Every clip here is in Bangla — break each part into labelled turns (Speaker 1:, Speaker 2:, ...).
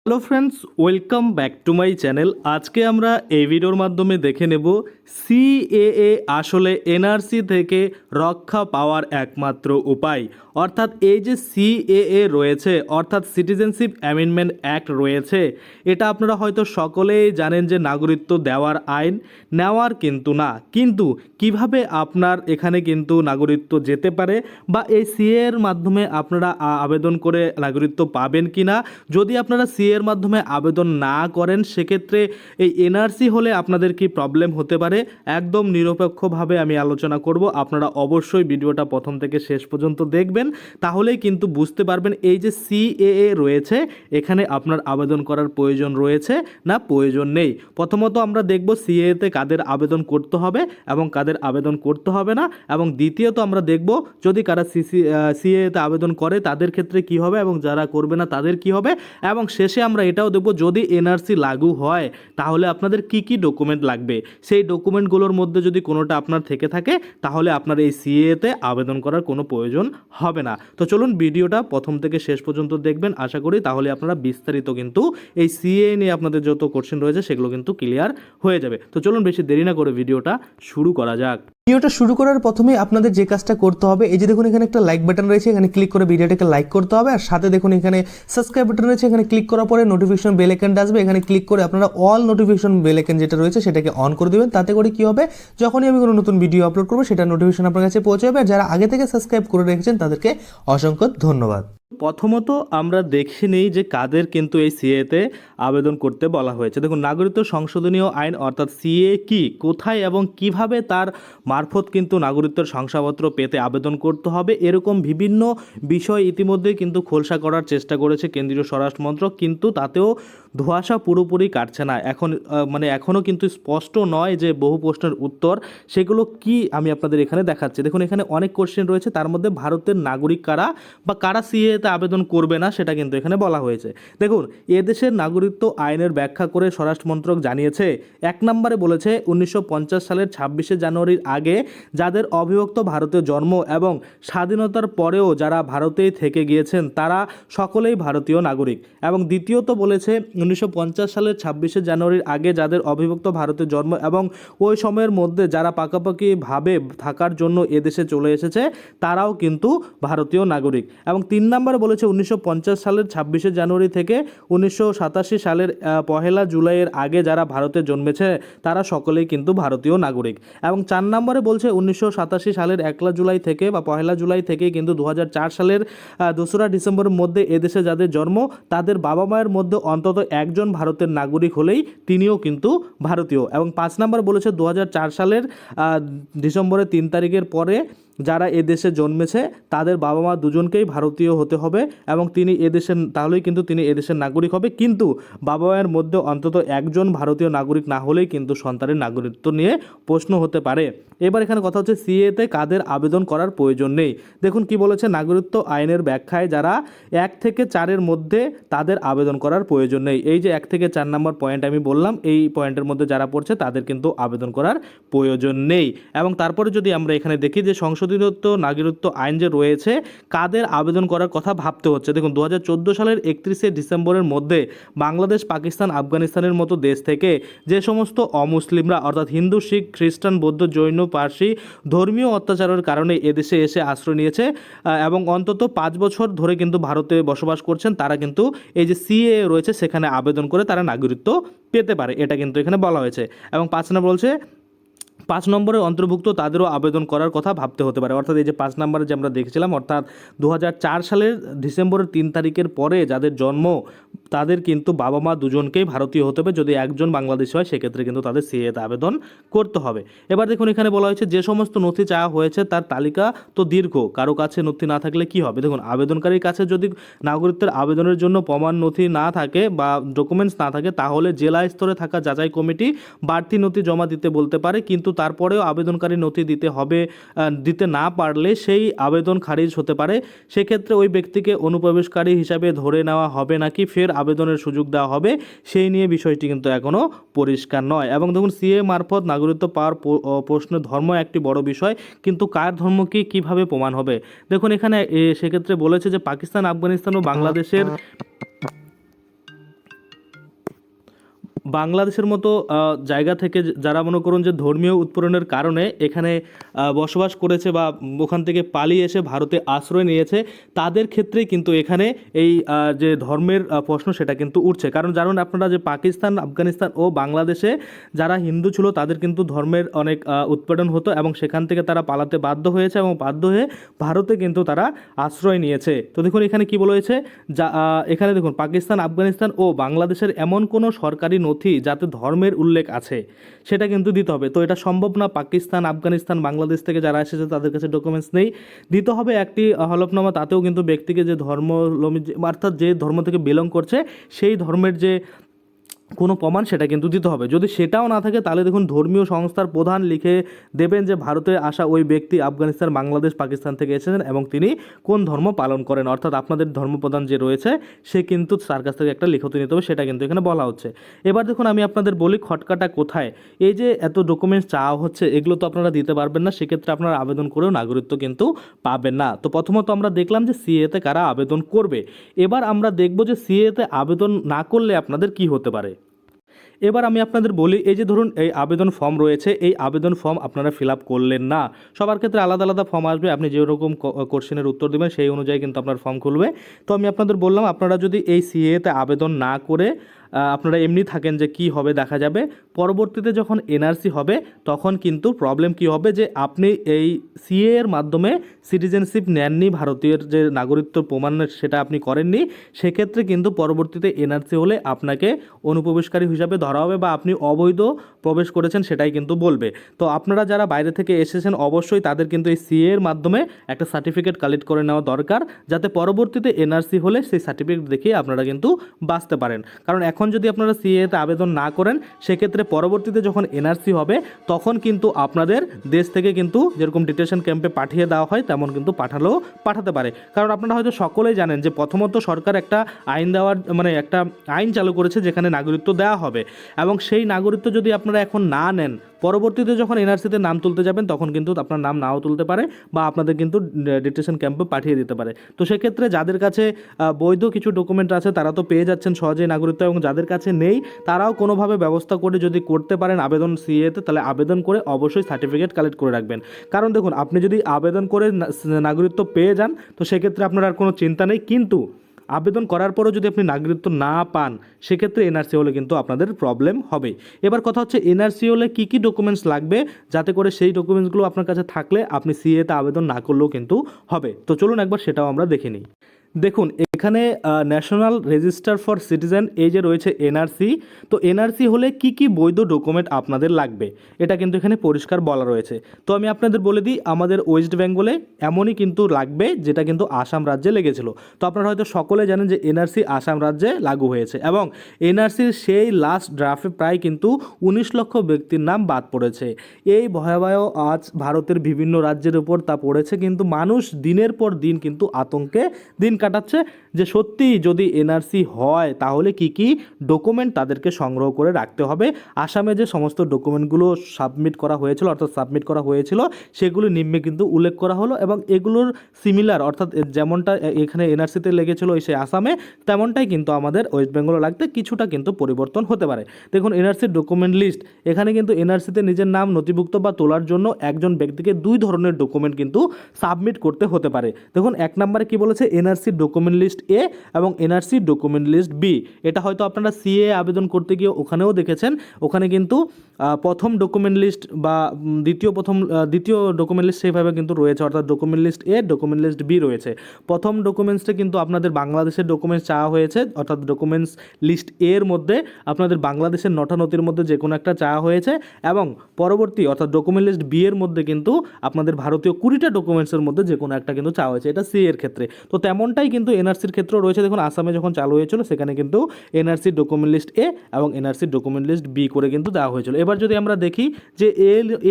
Speaker 1: Hello friends, welcome back to my channel. আজকে আমরা এই ভিডিওর মাধ্যমে দেখে নেব সিএএ আসলে এনআরসি থেকে রক্ষা পাওয়ার একমাত্র উপায়। অর্থাৎ এই যে সিএএ রয়েছে, অর্থাৎ সিটিজেনশিপ অ্যামেন্ডমেন্ট অ্যাক্ট রয়েছে, এটা আপনারা হয়তো সকলেই জানেন যে নাগরিকত্ব দেওয়ার আইন, নেওয়ার কিন্তু না। কিন্তু কিভাবে আপনার এখানে কিন্তু নাগরিকত্ব যেতে পারে বা এই সিএ এর মাধ্যমে আপনারা আবেদন করে নাগরিকত্ব পাবেন কি না, যদি আপনারা সিএ এর মাধ্যমে আবেদন না করেন সেক্ষেত্রে এই এনআরসি হলে আপনাদের কি প্রবলেম হতে পারে, একদম নিরপেক্ষভাবে আমি আলোচনা করব। আপনারা অবশ্যই ভিডিওটা প্রথম থেকে শেষ পর্যন্ত দেখবেন, তাহলেই কিন্তু বুঝতে পারবেন এই যে সিএএ রয়েছে এখানে আপনার আবেদন করার প্রয়োজন রয়েছে না প্রয়োজন নেই। প্রথমত আমরা দেখব সিএতে কাদের আবেদন করতে হবে এবং কাদের আবেদন করতে হবে না, এবং দ্বিতীয়ত আমরা দেখব যদি কারা সিএতে আবেদন করে তাদের ক্ষেত্রে কি হবে এবং যারা করবে না তাদের কি হবে, এবং শেষে আমরা এটাও দেখব যদি এনআরসি লাগু হয় তাহলে আপনাদের কি কি ডকুমেন্ট লাগবে। সেই ডকুমেন্টগুলোর মধ্যে যদি কোনোটা আপনার থেকে থাকে তাহলে আপনার এই সিএতে আবেদন করার কোনো প্রয়োজন হবে না। তো চলুন ভিডিওটা প্রথম থেকে শেষ পর্যন্ত দেখবেন, আশা করি তাহলে আপনারা বিস্তারিত কিন্তু এই সিএ নিয়ে আপনাদের যত কোশ্চেন রয়েছে সেগুলো কিন্তু ক্লিয়ার হয়ে যাবে। তো চলুন বেশি দেরি না করে ভিডিওটা শুরু করা যাক।
Speaker 2: ভিডিওটা শুরু করার প্রথমে আপনাদের যে কাজটা করতে হবে, এই যে দেখুন এখানে একটা লাইক বাটন রয়েছে, এখানে ক্লিক করে ভিডিওটাকে লাইক করতে হবে। আর সাথে দেখুন এখানে সাবস্ক্রাইব বাটন রয়েছে, এখানে ক্লিক করার পরে নোটিফিকেশন বেল আইকনটা আসবে, এখানে ক্লিক করে আপনারা অল নোটিফিকেশন বেল আইকন যেটা রয়েছে সেটাকে অন করে দেবেন। তাতে করে কি হবে, যখনই আমি কোনো নতুন ভিডিও আপলোড করবো সেটা নোটিফিকেশন আপনার কাছে পৌঁছে যাবে। আর যারা আগে থেকে সাবস্ক্রাইব করে রেখেছেন তাদেরকে অসংখ্য ধন্যবাদ।
Speaker 1: প্রথমত আমরা দেখে নিই যে কাদের কিন্তু এই সিএতে আবেদন করতে বলা হয়েছে। দেখুন, নাগরিকত্ব সংশোধনীয় আইন অর্থাৎ সিএ কি, কোথায় এবং কিভাবে তার মারফত কিন্তু নাগরিকত্বের শংসাপত্র পেতে আবেদন করতে হবে, এরকম বিভিন্ন বিষয় ইতিমধ্যে কিন্তু খোলসা করার চেষ্টা করেছে কেন্দ্রীয় স্বরাষ্ট্র মন্ত্রক, কিন্তু তাতেও ধোঁয়াশা পুরোপুরি কাটছে না। এখনও কিন্তু স্পষ্ট নয় যে বহু প্রশ্নের উত্তর সেগুলো কি আমি আপনাদের এখানে দেখাচ্ছি। দেখুন, এখানে অনেক কোশ্চেন রয়েছে, তার মধ্যে ভারতের নাগরিক কারা বা কারা সিএতে আবেদন করবে না সেটা কিন্তু এখানে বলা হয়েছে। দেখুন, এদেশের নাগরিকত্ব আইনের ব্যাখ্যা করে স্বরাষ্ট্র মন্ত্রক জানিয়েছে, 1 নম্বরে বলেছে 1950 সালের 26শে জানুয়ারির আগে যাদের অবিভক্ত ভারতে জন্ম এবং স্বাধীনতার পরেও যারা ভারতেই থেকে গিয়েছেন তারা সকলেই ভারতীয় নাগরিক। এবং দ্বিতীয়ত বলেছে 1950 সালের 26শে জানুয়ারির আগে যাদের অবিভক্ত ভারতে জন্ম এবং ওই সময়ের মধ্যে যারা পাকাপাকিভাবে থাকার জন্য এদেশে চলে এসেছে তারাও কিন্তু ভারতীয় নাগরিক। এবং 3 নম্বরে বলেছে 1950 সালের 26শে জানুয়ারি থেকে 1987 সালের 1 জুলাইয়ের আগে যারা ভারতে জন্মেছে তারা সকলেই কিন্তু ভারতীয় নাগরিক। এবং 4 নম্বরে বলছে 1987 সালের 1 জুলাই থেকে বা 1 জুলাই থেকে কিন্তু 2004 সালের 2রা ডিসেম্বরের মধ্যে এদেশে যাদের জন্ম তাদের বাবা মায়ের মধ্যে অন্তত একজন ভারতের নাগরিক হলেই তিনিও কিন্তু ভারতীয়। এবং 5 নম্বর বলেছে 2004 সালের ডিসেম্বরের 3 তারিখের পরে যারা এদেশে জন্মেছে তাদের বাবা মা দুজনকেই ভারতীয় হতে হবে এবং তাহলেই কিন্তু তিনি এদেশের নাগরিক হবে। কিন্তু বাবা মায়ের মধ্যে অন্তত একজন ভারতীয় নাগরিক না হলেই কিন্তু সন্তানের নাগরিকত্ব নিয়ে প্রশ্ন হতে পারে। এবার এখানে কথা হচ্ছে সিএতে কাদের আবেদন করার প্রয়োজন নেই। দেখুন কি বলেছে, নাগরিকত্ব আইনের ব্যাখ্যায় যারা 1 থেকে 4-এর মধ্যে তাদের আবেদন করার প্রয়োজন নেই। এই যে 1 থেকে 4 নম্বর পয়েন্ট আমি বললাম, এই পয়েন্টের মধ্যে যারা পড়ছে তাদের কিন্তু আবেদন করার প্রয়োজন নেই। এবং তারপরে যদি আমরা এখানে দেখি যে সংশোধিত নাগরিকত্ব আইন যে রয়েছে কাদের আবেদন করার কথা ভাবতে হচ্ছে। দেখুন, 2014 সালের 31শে ডিসেম্বরের মধ্যে বাংলাদেশ, পাকিস্তান, আফগানিস্তানের মতো দেশ থেকে যে সমস্ত অমুসলিমরা অর্থাৎ হিন্দু, শিখ, খ্রিস্টান, বৌদ্ধ, জৈন, পার্সি ধর্মীয় অত্যাচারের কারণে এদেশে এসে আশ্রয় নিয়েছে এবং অন্তত 5 বছর ধরে কিন্তু ভারতে বসবাস করছেন, তারা কিন্তু এই যে সিএ রয়েছে সেখানে আবেদন করে তারা নাগরিকত্ব পেতে পারে, এটা কিন্তু এখানে বলা হয়েছে। এবং 5 নম্বর বলছে 5 নম্বরের অন্তর্ভুক্ত তাদেরও আবেদন করার কথা ভাবতে হতে পারে। অর্থাৎ এই যে 5 নম্বরে যে আমরা দেখছিলাম, অর্থাৎ 2004 সালের ডিসেম্বরের 3 তারিখের পরে যাদের জন্ম তাদের কিন্তু বাবা মা দুজনকেই ভারতীয় হতে হবে। যদি একজন বাংলাদেশি হয় সেক্ষেত্রে কিন্তু তাদের সিএতে আবেদন করতে হবে। এবার দেখুন এখানে বলা হয়েছে যে সমস্ত নথি চাওয়া হয়েছে তার তালিকা তো দীর্ঘ, কারো কাছে নথি না থাকলে কি হবে। দেখুন, আবেদনকারীর কাছে যদি নাগরিকত্বের আবেদনের জন্য প্রমাণ নথি না থাকে বা ডকুমেন্টস না থাকে তাহলে জেলা স্তরে থাকা যাচাই কমিটি বাড়তি নথি জমা দিতে বলতে পারে, কিন্তু তারপরেও আবেদনকারী নথি দিতে না পারলে সেই আবেদন খারিজ হতে পারে। সেক্ষেত্রে ওই ব্যক্তিকে অনুপ্রবেশকারী হিসাবে ধরে নেওয়া হবে নাকি ফের আবেদনের সুযোগ দেওয়া হবে সেই নিয়ে বিষয়টি কিন্তু এখনও পরিষ্কার নয়। এবং দেখুন, সিএ মারফত নাগরিকত্ব পাওয়ার প্রশ্নে ধর্ম একটি বড় বিষয়, কিন্তু কার ধর্ম কি কীভাবে প্রমাণ হবে। দেখুন এখানে সেক্ষেত্রে বলেছে যে পাকিস্তান, আফগানিস্তান ও বাংলাদেশের বাংলাদেশের মতো জায়গা থেকে যারা মনে করুন যে ধর্মীয় উৎপীড়নের কারণে এখানে বসবাস করেছে বা ওখান থেকে পালিয়ে এসে ভারতে আশ্রয় নিয়েছে, তাদের ক্ষেত্রেই কিন্তু এখানে এই যে ধর্মের প্রশ্ন সেটা কিন্তু উঠছে। কারণ জানুন আপনারা যে পাকিস্তান, আফগানিস্তান ও বাংলাদেশে যারা হিন্দু ছিল তাদের কিন্তু ধর্মের অনেক উৎপাদন হতো এবং সেখান থেকে তারা পালাতে বাধ্য হয়েছে এবং বাধ্য হয়ে ভারতে কিন্তু তারা আশ্রয় নিয়েছে। তো দেখুন এখানে কি বলা হয়েছে, যা এখানে দেখুন পাকিস্তান, আফগানিস্তান ও বাংলাদেশের এমন কোনো সরকারি নথি যাতে ধর্মের উল্লেখ আছে সেটা কিন্তু দিতে হবে। তো এটা সম্ভব না, পাকিস্তান, আফগানিস্তান, বাংলাদেশ থেকে যারা এসেছে তাদের কাছে ডকুমেন্টস নেই। দিতে হবে একটি হলফনামা, তাতেও কিন্তু ব্যক্তিকে যে ধর্মাবলম্বী অর্থাৎ যে ধর্ম থেকে বিলং করছে সেই ধর্মের যে কোনো প্রমাণ সেটা কিন্তু দিতে হবে। যদি সেটাও না থাকে তাহলে দেখুন ধর্মীয় সংস্থার প্রধান লিখে দেবেন যে ভারতে আসা ওই ব্যক্তি আফগানিস্তান, বাংলাদেশ, পাকিস্তান থেকে এসেছেন এবং তিনি কোন ধর্ম পালন করেন, অর্থাৎ আপনাদের ধর্মপ্রধান যে রয়েছে সে কিন্তু তার কাছ থেকে একটা লিখিত নিতে হবে, সেটা কিন্তু এখানে বলা হচ্ছে। এবার দেখুন আমি আপনাদের বলি খটকাটা কোথায়। এই যে এত ডকুমেন্টস চাওয়া হচ্ছে এগুলো তো আপনারা দিতে পারবেন না, সেক্ষেত্রে আপনারা আবেদন করেও নাগরিকত্ব কিন্তু পাবেন না। তো প্রথমত আমরা দেখলাম যে সিএতে কারা আবেদন করবে। এবার আমরা দেখব যে সিএতে আবেদন না করলে আপনাদের কি হতে পারে। এবার আমি আপনাদের বলি, এই যে ধরুন এই আবেদন ফর্ম রয়েছে, এই আবেদন ফর্ম আপনারা ফিল আপ করলেন না, সবার ক্ষেত্রে আলাদা আলাদা ফর্ম আসবে, আপনি যেরকম কোশ্চেনের উত্তর দেবেন সেই অনুযায়ী কিন্তু আপনার ফর্ম খুলবে। তো আমি আপনাদের বললাম আপনারা যদি এই সিএতে আবেদন না করে আপনারা এমনি থাকেন যে কি হবে দেখা যাবে, পরবর্তীতে যখন এনআরসি হবে তখন কিন্তু প্রবলেম কি হবে যে আপনি এই সিএ এর মাধ্যমে সিটিজেনশিপ নেননি, ভারতীয় যে নাগরিকত্ব প্রমাণের সেটা আপনি করেননি, সেক্ষেত্রে কিন্তু পরবর্তীতে এনআরসি হলে আপনাকে অনুপ্রবেশকারী হিসাবে ধরা হবে বা আপনি অবৈধ প্রবেশ করেছেন সেটাই কিন্তু বলবে। তো আপনারা যারা বাইরে থেকে এসেছেন অবশ্যই তাদের কিন্তু এই সিএ এর মাধ্যমে একটা সার্টিফিকেট কালেক্ট করে নেওয়া দরকার, যাতে পরবর্তীতে এনআরসি হলে সেই সার্টিফিকেট দেখিয়ে আপনারা কিন্তু বাঁচতে পারেন। কারণ এখন যদি আপনারা সিএতে আবেদন না করেন সেক্ষেত্রে পরবর্তীতে যখন এনআরসি হবে তখন কিন্তু আপনাদের দেশ থেকে কিন্তু যেরকম ডিটেনশন ক্যাম্পে পাঠিয়ে দেওয়া হয় তেমন কিন্তু পাঠাতে পারে। কারণ আপনারা হয়তো সকলেই জানেন যে প্রথমত সরকার একটা আইন দেওয়ার একটা আইন চালু করেছে যেখানে নাগরিকত্ব দেওয়া হবে, এবং সেই নাগরিকত্ব যদি আপনারা এখন না নেন পরবর্তীতে যখন এনআরসিতে নাম তুলতে যাবেন তখন কিন্তু আপনার নাম নাও তুলতে পারে বা আপনাদের কিন্তু ডিটেনশন ক্যাম্পে পাঠিয়ে দিতে পারে। তো সেক্ষেত্রে যাদের কাছে বৈধ কিছু ডকুমেন্ট আছে তারা তো পেয়ে যাচ্ছেন সহজেই নাগরিকত্ব, এবং যাদের কাছে নেই তারাও কোনোভাবে ব্যবস্থা করে যদি করতে পারেন আবেদন সিএতে, তাহলে আবেদন করে অবশ্যই সার্টিফিকেট কালেক্ট করে রাখবেন। কারণ দেখুন আপনি যদি আবেদন করে নাগরিকত্ব পেয়ে যান তো সেক্ষেত্রে আপনার আর কোনো চিন্তা নেই, কিন্তু আবেদন করার পরও যদি আপনি নাগরিকত্ব না পান সেক্ষেত্রে এনআরসি হলে কিন্তু আপনাদের প্রবলেম হবে। এবার কথা হচ্ছে এনআরসি হলে কী কী ডকুমেন্টস লাগবে, যাতে করে সেই ডকুমেন্টসগুলো আপনার কাছে থাকলে আপনি সিএতে আবেদন না করলেও কিন্তু হবে। তো চলুন একবার সেটাও আমরা দেখে নিই। দেখুন এখানে ন্যাশনাল রেজিস্টার ফর সিটিজেন এই যে রয়েছে এনআরসি, তো এনআরসি হলে কি কি বৈধ ডকুমেন্ট আপনাদের লাগবে এটা কিন্তু এখানে পরিষ্কার বলা রয়েছে। তো আমি আপনাদের বলে দিই, আমাদের ওয়েস্ট বেঙ্গলে এমনই কিন্তু লাগবে যেটা কিন্তু আসাম রাজ্যে লেগেছিল। তো আপনারা হয়তো সকলে জানেন যে এনআরসি আসাম রাজ্যে লাগু হয়েছে এবং এনআরসির সেই লাস্ট ড্রাফটে প্রায় কিন্তু 19 লক্ষ ব্যক্তির নাম বাদ পড়েছে। এই ভয়াবহ আজ ভারতের বিভিন্ন রাজ্যের উপর তা পড়েছে, কিন্তু মানুষ দিনের পর দিন কিন্তু আতঙ্কে দিন কাটাচ্ছে যে সত্যি যদি এনআরসি হয় তাহলে কি কি ডকুমেন্ট তাদেরকে সংগ্রহ করে রাখতে হবে। আসামে যে সমস্ত ডকুমেন্টগুলো সাবমিট করা হয়েছিল সেগুলো নিম্নে কিন্তু উল্লেখ করা হলো, এবং এগুলোর সিমিলার অর্থাৎ যেমনটা এখানে এনআরসিতে লেগেছিল সেই আসামে তেমনটাই কিন্তু আমাদের ওয়েস্ট বেঙ্গলে লাগতে কিছুটা কিন্তু পরিবর্তন হতে পারে। দেখুন এনআরসির ডকুমেন্ট লিস্ট, এখানে কিন্তু এনআরসিতে নিজের নাম নথিভুক্ত বা তোলার জন্য একজন ব্যক্তিকে 2 ধরনের ডকুমেন্ট কিন্তু সাবমিট করতে হতে পারে। দেখুন 1 নম্বরে কি বলেছে, এনআরসি ডকুমেন্ট লিস্ট এ এবং এনআরসি ডকুমেন্ট লিস্ট বি। এটা হয়তো আপনারা সিএ আবেদন করতে গিয়ে ওখানেও দেখেছেন, ওখানে কিন্তু প্রথম ডকুমেন্ট লিস্ট বা দ্বিতীয় ডকুমেন্ট লিস্ট সেইভাবে কিন্তু রয়েছে, অর্থাৎ ডকুমেন্ট লিস্ট এ, ডকুমেন্ট লিস্ট বি রয়েছে। প্রথম ডকুমেন্টসটা কিন্তু আপনাদের বাংলাদেশের ডকুমেন্টস চাওয়া হয়েছে, অর্থাৎ ডকুমেন্টস লিস্ট এর মধ্যে আপনাদের বাংলাদেশের নথির মধ্যে যে কোনো একটা চাওয়া হয়েছে, এবং পরবর্তী অর্থাৎ ডকুমেন্ট লিস্ট বি এর মধ্যে কিন্তু আপনাদের ভারতীয় 20টা ডকুমেন্টসের মধ্যে যে কোনো একটা কিন্তু চাওয়া হয়েছে, এটা সি এর ক্ষেত্রে। তো তেমনটাই কিন্তু এনআরসির ক্ষেত্রেও রয়েছে। দেখুন আসামে যখন চালু হয়েছিল সেখানে কিন্তু এনআরসি ডকুমেন্ট লিস্ট এ এবং এনআরসি ডকুমেন্ট লিস্ট বি করে কিন্তু দেওয়া হয়েছিল। এবার যদি আমরা দেখি যে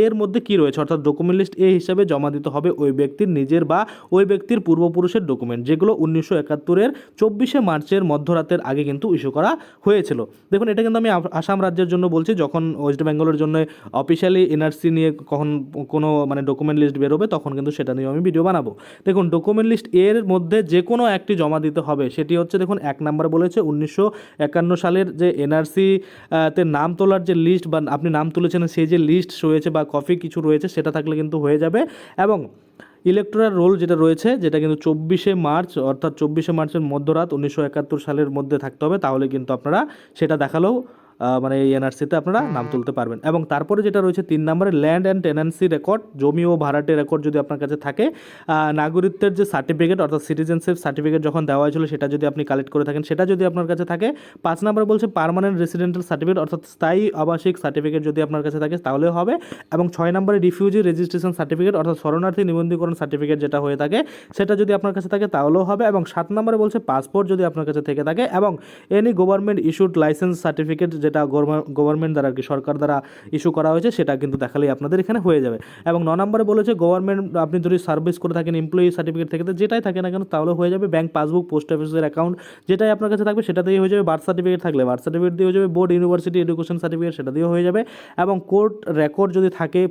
Speaker 1: এর মধ্যে কি রয়েছে, অর্থাৎ ডকুমেন্ট লিস্ট এ হিসাবে জমা দিতে হবে ওই ব্যক্তির নিজের বা ওই ব্যক্তির পূর্বপুরুষের ডকুমেন্ট, যেগুলো 1971-এর 24শে মার্চের মধ্যরাতের আগে কিন্তু ইস্যু করা হয়েছিল। দেখুন এটা কিন্তু আমি আসাম রাজ্যের জন্য বলছি, যখন ওয়েস্ট বেঙ্গলের জন্য অফিসিয়ালি এনআরসি নিয়ে কখন কোনো মানে ডকুমেন্ট লিস্ট বেরোবে তখন কিন্তু সেটা নিয়ে আমি ভিডিও বানাবো। দেখুন ডকুমেন্ট লিস্ট এর মধ্যে যে কোনো একটি জমা দিতে হবে, সেটি হচ্ছে দেখুন 1 নম্বরে বলেছে 1951 সালের যে এনআরসি তে নাম তোলার যে লিস্ট বা আপনি নাম তুলেছেন সেই যে লিস্ট রয়েছে বা কপি কিছু রয়েছে সেটা থাকলে কিন্তু হয়ে যাবে। এবং ইলেকটোরাল রোল যেটা রয়েছে, যেটা কিন্তু 24শে মার্চ অর্থাৎ 24শে মার্চের মধ্যরাত 1971 সালের মধ্যে থাকতে হবে, তাহলে কিন্তু আপনারা সেটা দেখালেও মানে এই এনআরসিতে আপনারা নাম তুলতে পারবেন। এবং তারপরে যেটা রয়েছে 3 নম্বরে ল্যান্ড অ্যান্ড টেন্যান্সি রেকর্ড, জমি ও ভাড়াটে রেকর্ড যদি আপনার কাছে থাকে, নাগরিকত্বের যে সার্টিফিকেট অর্থাৎ সিটিজেনশিপ সার্টিফিকেট যখন দেওয়া হয়েছিল সেটা যদি আপনি কালেক্ট করে থাকেন সেটা যদি আপনার কাছে থাকে। 5 নম্বরে বলছে পার্মানেন্ট রেসিডেন্টাল সার্টিফিকেট অর্থাৎ স্থায়ী আবাসিক সার্টিফিকেট যদি আপনার কাছে থাকে তাহলেও হবে। এবং 6 নম্বরে রিফিউজি রেজিস্ট্রেশন সার্টিফিকেট অর্থাৎ শরণার্থী নিবন্ধীকরণ সার্টিফিকেট যেটা হয়ে থাকে সেটা যদি আপনার কাছে থাকে তাহলেও হবে। এবং 7 নম্বরে বলছে পাসপোর্ট যদি আপনার কাছে থেকে থাকে, এবং any government issued licence certificate যেটা গভর্নমেন্ট দ্বারা আর কি সরকার দ্বারা ইস্যু করা হয়েছে সেটা কিন্তু দেখালেই আপনাদের এখানে হয়ে যাবে। এবং 9 নম্বরে বলেছে গভর্নমেন্ট আপনি যদি সার্ভিস করে থাকেন এমপ্লয়ি সার্টিফিকেট থেকে যেটাই থাকে না কেন তাহলে হয়ে যাবে। ব্যাংক পাসবুক, পোস্ট অফিসের অ্যাকাউন্ট যেটাই আপনার কাছে থাকবে সেটা দিয়ে হয়ে যাবে। বার্থ সার্টিফিকেট থাকলে বার্থ সার্টিফিকেট দিয়ে হয়ে যাবে। বোর্ড ইউনিভার্সিটি এডুকেশন সার্টিফিকেট সেটা দিয়ে হয়ে যাবে। এবং কোর্ট রেকর্ড যদি থাকে,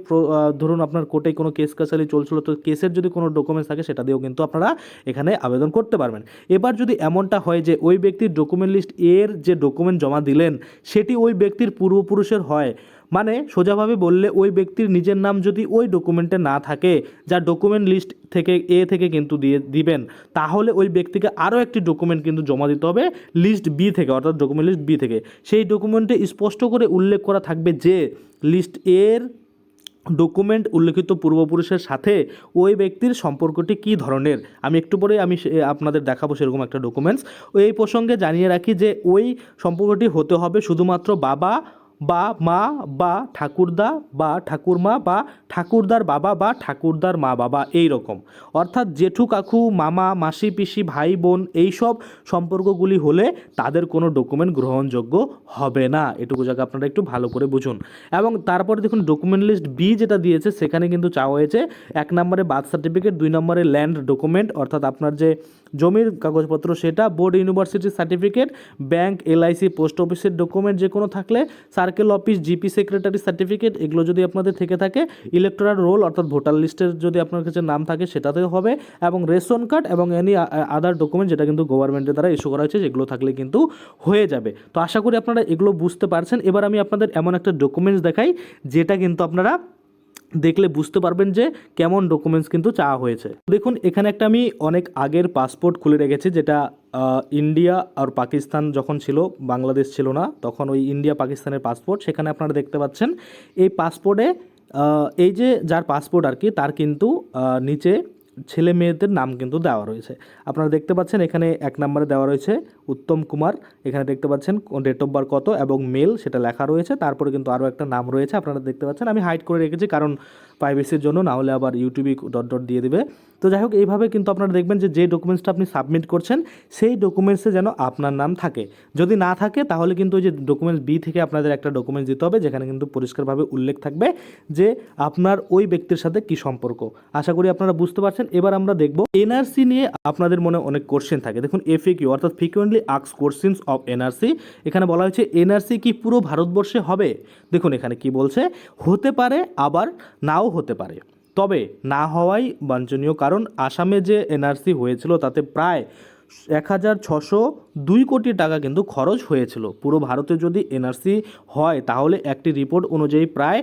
Speaker 1: ধরুন আপনার কোর্টে কোনো কেস কাছারি চলছিল তো কেসের যদি কোনো ডকুমেন্টস থাকে সেটা দিয়েও কিন্তু আপনারা এখানে আবেদন করতে পারবেন। এবার যদি এমনটা হয় যে ওই ব্যক্তির ডকুমেন্ট লিস্ট এর যে ডকুমেন্ট জমা দিলেন সেটি ওই ব্যক্তির পূর্বপুরুষের হয়, মানে সোজাভাবে বললে ওই ব্যক্তির নিজের নাম যদি ওই ডকুমেন্টে না থাকে যা ডকুমেন্ট লিস্ট থেকে এ থেকে কিন্তু দিবেন, তাহলে ওই ব্যক্তিকে আরও একটি ডকুমেন্ট কিন্তু জমা দিতে হবে লিস্ট বি থেকে অর্থাৎ ডকুমেন্ট লিস্ট বি থেকে। সেই ডকুমেন্টে স্পষ্ট করে উল্লেখ করা থাকবে যে লিস্ট এর ডকুমেন্ট উল্লেখিত পূর্বপুরুষের সাথে ওই ব্যক্তির সম্পর্কটি কী ধরনের। আমি একটু পরে আপনাদের দেখাবো সেরকম একটা ডকুমেন্টস। এই প্রসঙ্গে জানিয়ে রাখি যে ওই সম্পর্কটি হতে হবে শুধুমাত্র বাবা বা মা বা ঠাকুরদা বা ঠাকুরমা বা ঠাকুরদার বাবা বা ঠাকুরদার মা বাবা, এই রকম। অর্থাৎ জেঠু কাকু মামা মাসি পিসি ভাই বোন এইসব সম্পর্কগুলি হলে তাদের কোনো ডকুমেন্ট গ্রহণযোগ্য হবে না। এটুকু জায়গা আপনারা একটু ভালো করে বুঝুন। এবং তারপরে দেখুন ডকুমেন্ট লিস্ট বি যেটা দিয়েছে সেখানে কিন্তু চাওয়া হয়েছে 1 নম্বরে বার্থ সার্টিফিকেট, 2 নম্বরে ল্যান্ড ডকুমেন্ট অর্থাৎ আপনার যে জমির কাগজপত্র সেটা, বোর্ড ইউনিভার্সিটির সার্টিফিকেট, ব্যাংক এলআইসি পোস্ট অফিসের ডকুমেন্ট যে কোনো থাকলে, circle office GP secretary certificate এগুলো যদি আপনাদের থেকে থাকে, ইলেকটোরাল রোল অর্থাৎ ভোটার লিস্টের যদি আপনার কাছে নাম থাকে সেটাতেও হবে, এবং রেশন কার্ড এবং এনি আদার ডকুমেন্ট যেটা কিন্তু গভর্নমেন্টের দ্বারা ইস্যু করা হয়েছে যেগুলো থাকলে কিন্তু হয়ে যাবে। তো আশা করি আপনারা এগুলো বুঝতে পারছেন। এবার আমি আপনাদের এমন একটা ডকুমেন্টস দেখাই যেটা কিন্তু আপনারা দেখলে বুঝতে পারবেন যে কেমন ডকুমেন্টস কিন্তু চাওয়া হয়েছে। দেখুন এখানে একটা আমি অনেক আগের পাসপোর্ট খুলে রেখেছি, যেটা ইন্ডিয়া আর পাকিস্তান যখন ছিল, বাংলাদেশ ছিল না তখন, ওই ইন্ডিয়া পাকিস্তানের পাসপোর্ট। সেখানে আপনারা দেখতে পাচ্ছেন এই পাসপোর্টে এই যে যার পাসপোর্ট আর কি তার কিন্তু নিচে ছেলে মেয়েদের নাম কিন্তু দেওয়া রয়েছে। আপনারা দেখতে পাচ্ছেন এখানে 1 নম্বরে দেওয়া রয়েছে উত্তম কুমার, এখানে দেখতে পাচ্ছেন ডেট অফ বার্থ কত এবং মেল সেটা লেখা রয়েছে। তারপরে কিন্তু আরও একটা নাম রয়েছে আপনারা দেখতে পাচ্ছেন, আমি হাইড করে রেখেছি কারণ প্রাইভেসির জন্য, না হলে আবার ইউটিউবে ডট দিয়ে দেবে। তো যাই হোক এইভাবে কিন্তু আপনারা দেখবেন যে ডকুমেন্টসটা আপনি সাবমিট করছেন সেই ডকুমেন্টসে যেন আপনার নাম থাকে। যদি না থাকে তাহলে কিন্তু ওই যে ডকুমেন্টস বি থেকে আপনাদের একটা ডকুমেন্টস দিতে হবে যেখানে কিন্তু পরিষ্কারভাবে উল্লেখ থাকবে যে আপনার ওই ব্যক্তির সাথে কি সম্পর্ক। আশা করি আপনারা বুঝতে পারছেন। এবার আমরা দেখব এনআরসি নিয়ে আপনাদের মনে অনেক কোশ্চেন থাকে। দেখুন এফএকিউ অর্থাৎ frequently asked questions of NRC, এখানে বলা হয়েছে এনআরসি কি পুরো ভারতবর্ষে হবে। দেখুন এখানে কি বলছে, হতে পারে আবার নাও হতে পারে, তবে না হওয়াই বাঞ্ছনীয়, কারণ আসামে যে এনআরসি হয়েছিল তাতে প্রায় 1602 কোটি টাকা কিন্তু খরচ হয়েছিল। পুরো ভারতে যদি এনআরসি হয় তাহলে একটি রিপোর্ট অনুযায়ী প্রায়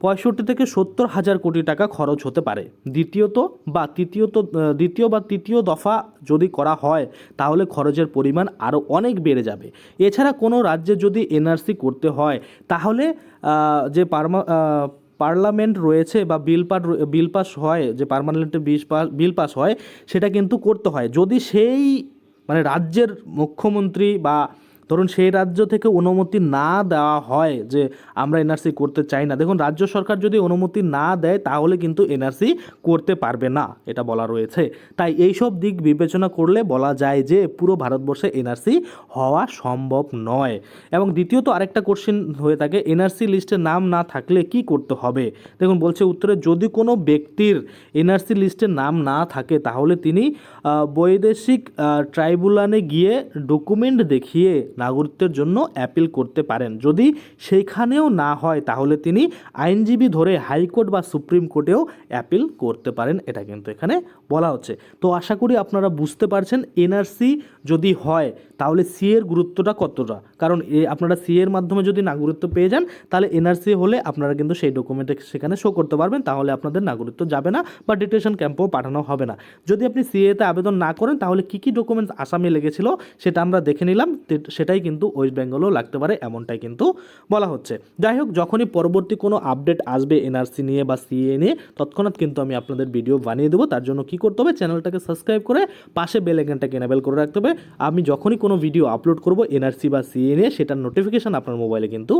Speaker 1: 65 থেকে 70 হাজার কোটি টাকা খরচ হতে পারে। দ্বিতীয় বা তৃতীয় দফা যদি করা হয় তাহলে খরচের পরিমাণ আরও অনেক বেড়ে যাবে। এছাড়া কোনো রাজ্যে যদি এনআরসি করতে হয় তাহলে যে পার্লামেন্ট রয়েছে বা বিল পাস হয়, যে পার্মানেন্টে বিল পাস হয় সেটা কিন্তু করতে হয়। যদি সেই মানে রাজ্যের মুখ্যমন্ত্রী বা ধরুন সেই রাজ্য থেকে অনুমতি না দেওয়া হয় যে আমরা এনআরসি করতে চাই না, দেখুন রাজ্য সরকার যদি অনুমতি না দেয় তাহলে কিন্তু এনআরসি করতে পারবে না, এটা বলা রয়েছে। তাই এইসব দিক বিবেচনা করলে বলা যায় যে পুরো ভারতবর্ষে এনআরসি হওয়া সম্ভব নয়। এবং দ্বিতীয়ত আরেকটা কোশ্চেন হয়ে থাকে, এনআরসি লিস্টে নাম না থাকলে কি করতে হবে। দেখুন বলছে উত্তরে, যদি কোনো ব্যক্তির এনআরসি লিস্টে নাম না থাকে তাহলে তিনি বৈদেশিক ট্রাইব্যুনালে গিয়ে ডকুমেন্ট দেখিয়ে নাগরিকত্বের জন্য অ্যাপিল করতে পারেন। যদি সেইখানেও না হয় তাহলে তিনি আইনজীবী ধরে হাইকোর্ট বা সুপ্রিম কোর্টেও অ্যাপিল করতে পারেন, এটা কিন্তু এখানে বলা হচ্ছে। তো আশা করি আপনারা বুঝতে পারছেন এনআরসি যদি হয় তাহলে সি এর গুরুত্বটা কতটা, কারণ আপনারা সি এর মাধ্যমে যদি নাগরিকত্ব পেয়ে যান তাহলে এনআরসি হলে আপনারা কিন্তু সেই ডকুমেন্টে সেখানে শো করতে পারবেন, তাহলে আপনাদের নাগরিকত্ব যাবে না বা ডিটেনশন ক্যাম্পেও পাঠানো হবে না। যদি আপনি সিএতে আবেদন না করেন তাহলে কী কী ডকুমেন্টস আসামে লেগেছিল সেটা আমরা দেখে নিলাম, সেটাই কিন্তু ওয়েস্ট বেঙ্গলেও লাগতে পারে, এমনটাই কিন্তু বলা হচ্ছে। যাই হোক, যখনই পরবর্তী কোনো আপডেট আসবে এনআরসি নিয়ে বা সিএ নিয়ে তৎক্ষণাৎ কিন্তু আমি আপনাদের ভিডিও বানিয়ে দেবো। তার জন্য কী করতে হবে, চ্যানেলটাকে সাবস্ক্রাইব করে পাশে বেল আইকনটাকে এনেবেল করে রাখতে হবে। আমি যখনই কোনো ভিডিও আপলোড করব এনআরসি বা সিএ নিয়ে সেটার নোটিফিকেশন আপনার মোবাইলে কিন্তু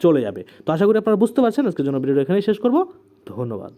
Speaker 1: চলে যাবে। তো আশা করি আপনারা বুঝতে পারছেন। আজকের জন্য ভিডিও এখানেই শেষ করব। ধন্যবাদ।